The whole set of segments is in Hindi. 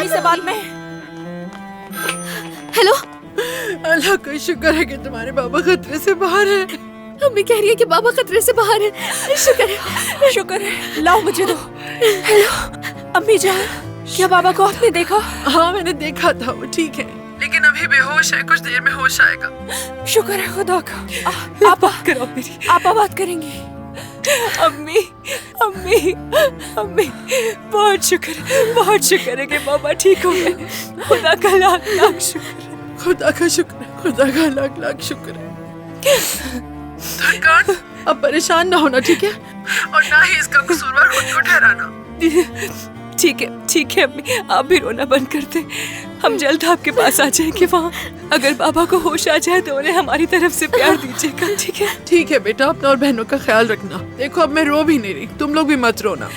अम्मी से बाद में। हेलो। अल्लाह का शुक्र है कि तुम्हारे बाबा खतरे से बाहर है। अम्मी कह रही है कि बाबा खतरे से बाहर है। शुक्र है, शुक्र है। लाओ मुझे दो। हेलो अम्मी जान, क्या बाबा को आपने देखा? हाँ मैंने देखा था, वो ठीक है लेकिन अभी बेहोश है, कुछ देर में होश आएगा। शुक्र है खुदा का। आप बात करो मेरी। आप बात करेंगी? अम्मी अम्मी अम्मी, बहुत शुक्र है कि बाबा ठीक हो गए। खुदा का लाख लाख शुक्र है। खुदा का शुक्र है, खुदा का लाख लाख शुक्र है। धड़कन, अब परेशान ना होना, ठीक है? और ना ही इसका कसूरवार खुद को ठहराना। ठीक है अम्मी, आप भी रोना बंद कर दे। हम जल्द आपके पास आ जाएंगे वहाँ। अगर बाबा को होश आ जाए तो उन्हें हमारी तरफ से प्यार दीजिएगा, ठीक है? ठीक है बेटा, अपना और बहनों का ख्याल रखना। देखो अब मैं रो भी नहीं रही, तुम लोग भी मत रोना।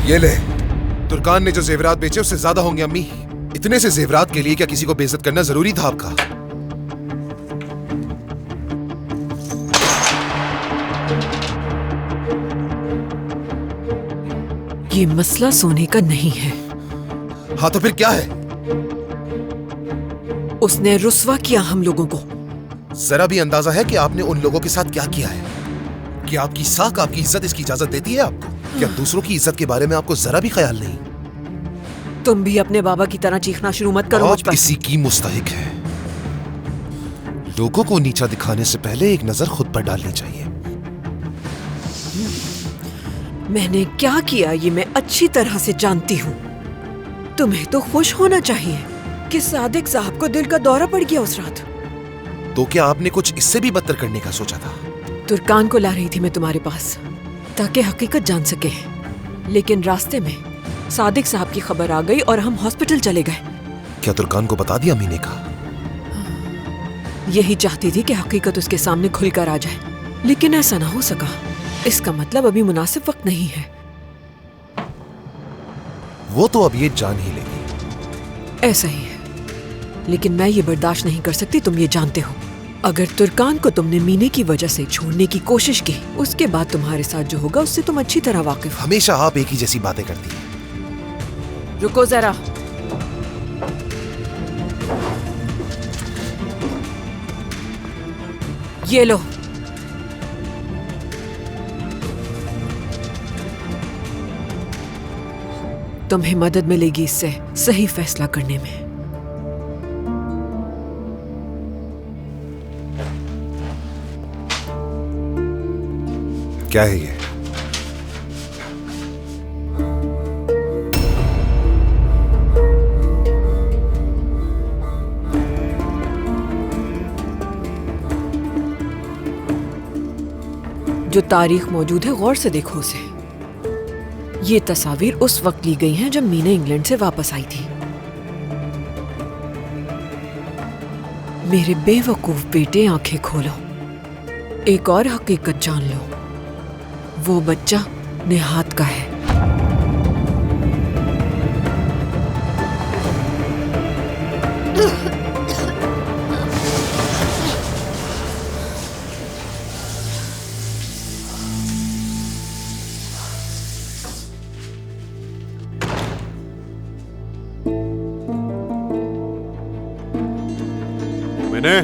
ये ले, तुर्कान ने जो जेवरात बेचे उससे ज्यादा होंगे अम्मी। इतने से जेवरात के लिए क्या किसी को बेइज्जत करना जरूरी था आपका? ये मसला सोने का नहीं है। हाँ तो फिर क्या है? उसने रुस्वा किया हम लोगों को। जरा भी अंदाजा है कि आपने उन लोगों के साथ क्या किया है? कि आपकी साख, आपकी इज्जत इसकी इजाजत देती है आपको? क्या दूसरों की इज्जत के बारे में आपको जरा भी ख्याल नहीं? तुम भी अपने बाबा की तरह चीखना शुरू मत करो मुझ पर। आप इसी की मुस्तहिक है। लोगों को नीचा दिखाने से पहले एक नजर खुद पर डालनी चाहिए। मैंने क्या किया ये मैं अच्छी तरह से जानती हूँ। तुम्हें तो खुश होना चाहिए कि सादिक साहब को दिल का दौरा पड़ गया उस रात। तो क्या आपने कुछ इससे भी बदतर करने का सोचा था? तुर्कान को ला रही थी मैं तुम्हारे पास ताकि हकीकत जान सके, लेकिन रास्ते में सादिक साहब की खबर आ गई और हम हॉस्पिटल चले गए। क्या तुर्कान को बता दिया मीने का? यही चाहती थी कि हकीकत उसके सामने खुलकर आ जाए, लेकिन ऐसा ना हो सका। इसका मतलब अभी मुनासिब वक्त नहीं है। वो तो अब ये जान ही लेगी। ऐसा ही है, लेकिन मैं ये बर्दाश्त नहीं कर सकती, तुम ये जानते हो। अगर तुर्कान को तुमने मीने की वजह से छोड़ने की कोशिश की, उसके बाद तुम्हारे साथ जो होगा उससे तुम अच्छी तरह वाकिफ हो। हमेशा आप एक ही जैसी बातें करती हैं। रुको जरा। ये लो। तुम्हें मदद मिलेगी इससे सही फैसला करने में। क्या है ये? जो तारीख मौजूद है गौर से देखो उसे। ये तस्वीर उस वक्त ली गई हैं जब मीना इंग्लैंड से वापस आई थी। मेरे बेवकूफ बेटे, आंखें खोलो, एक और हकीकत जान लो। वो बच्चा निहात का है। मैंने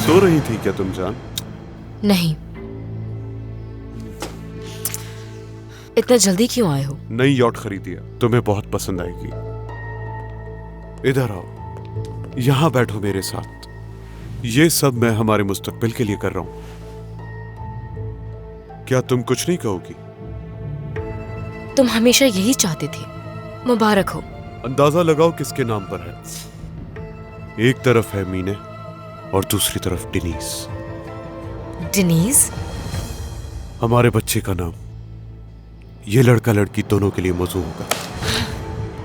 सो रही थी क्या तुम जान? नहीं। इतना जल्दी क्यों आए हो? नई यॉट खरीदी है, तुम्हें बहुत पसंद आएगी। इधर आओ, यहाँ बैठो मेरे साथ। ये सब मैं हमारे मुस्तकबिल के लिए कर रहा हूं। क्या तुम कुछ नहीं कहोगी? तुम हमेशा यही चाहते थे। मुबारक हो। अंदाजा लगाओ किसके नाम पर है। एक तरफ है मीने और दूसरी तरफ डिनीज। डिनीज? हमारे बच्चे का नाम ये लड़का लड़की दोनों के लिए मौजूद होगा।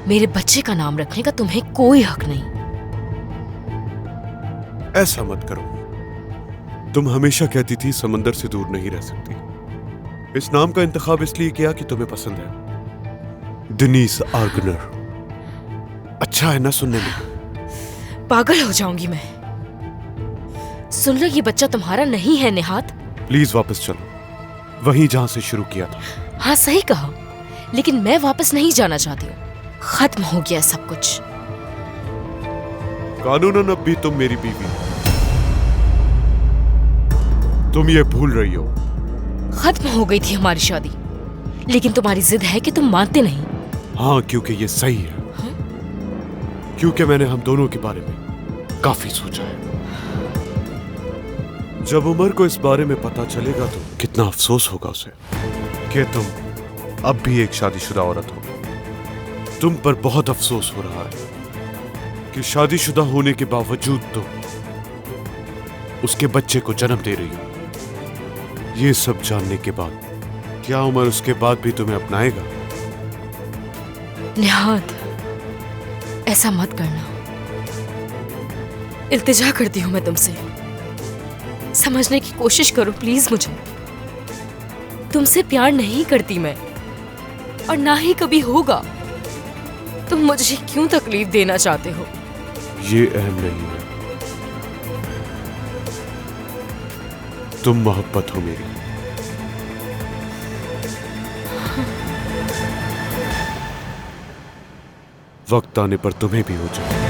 मेरे बच्चे का नाम रखने का तुम्हें कोई हक नहीं। ऐसा मत करो। तुम हमेशा कहती थी समंदर से दूर नहीं रह सकती। इस नाम का इंतखाब इसलिए किया कि तुम्हें पसंद है। डिनीज आर्गनर। अच्छा है ना सुनने में? पागल हो जाऊंगी मैं। सुन लो, ये बच्चा तुम्हारा नहीं है निहात। प्लीज वापस चलो, वहीं जहां से शुरू किया था। हाँ सही कहा, लेकिन मैं वापस नहीं जाना चाहती हूँ। खत्म हो गया सब कुछ। कानूनन अब भी तुम मेरी बीवी हो। तुम ये भूल रही हो। खत्म हो गई थी हमारी शादी, लेकिन तुम्हारी जिद है कि तुम मानते नहीं। हाँ, क्योंकि ये सही है। क्योंकि मैंने हम दोनों के बारे में काफी सोचा है। जब उमर को इस बारे में पता चलेगा तो कितना अफसोस होगा उसे कि तुम अब भी एक शादीशुदा औरत हो। तुम पर बहुत अफसोस हो रहा है कि शादीशुदा होने के बावजूद तुम उसके बच्चे को जन्म दे रही हो। ये सब जानने के बाद क्या उमर उसके बाद भी तुम्हें अपनाएगा? निहात, ऐसा मत करना। इल्तिजा करती हूं मैं तुमसे। समझने की कोशिश करो प्लीज मुझे। तुमसे प्यार नहीं करती मैं, और ना ही कभी होगा। तुम मुझे क्यों तकलीफ देना चाहते हो? ये अहम नहीं है। तुम मोहब्बत हो मेरी। वक्त आने पर तुम्हें भी हो जाए।